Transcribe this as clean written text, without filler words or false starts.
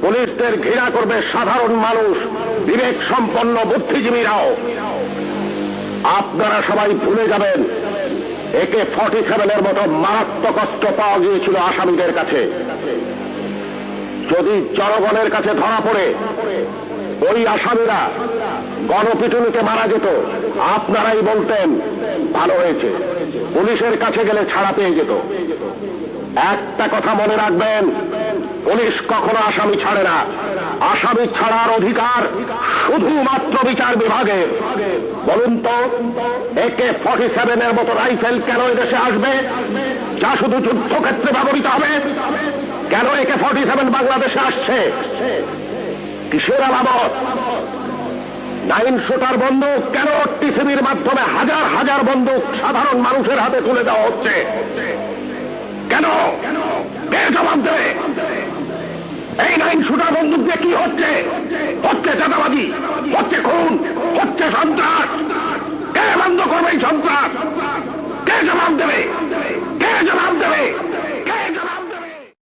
পুলিশদের ঘৃণা করবে সাধারণ মানুষ, বিবেক সম্পন্ন বুদ্ধিজীবীরাও। আপনারা সবাই ভুলে যাবেন AK-47 মতো মারাত্মক অস্ত্র পাওয়া গিয়েছিল আসামিদের কাছে। যদি জনগণের কাছে ধরা পড়ে ওই আসামিরা গণপিটুনিতে মারা যেত, আপনারাই বলতেন ভালো হয়েছে, পুলিশের কাছে গেলে ছাড়া পেয়ে যেত। একটা কথা মনে রাখবেন, পুলিশ কখনো আসামি ছাড়ে না। আসামি ছাড়ার অধিকার শুধুমাত্র বিচার বিভাগের। বলুন তো, AK-47 মতো রাইফেল কেন এদেশে আসবে, যা শুধু যুদ্ধক্ষেত্রে ব্যবহৃত হবে? কেন AK-47 বাংলাদেশে আসছে? কিসের আলামত? 9 শুটার বন্দুক কেন টিসিবির মাধ্যমে হাজার হাজার বন্দুক সাধারণ মানুষের হাতে তুলে দেওয়া হচ্ছে? কেন? কে জবাব দেবে? এই 9 শুটার বন্দুক দিয়ে কি হচ্ছে? হচ্ছে চাঁদাবাজি, হচ্ছে খুন, হচ্ছে সন্ত্রাস।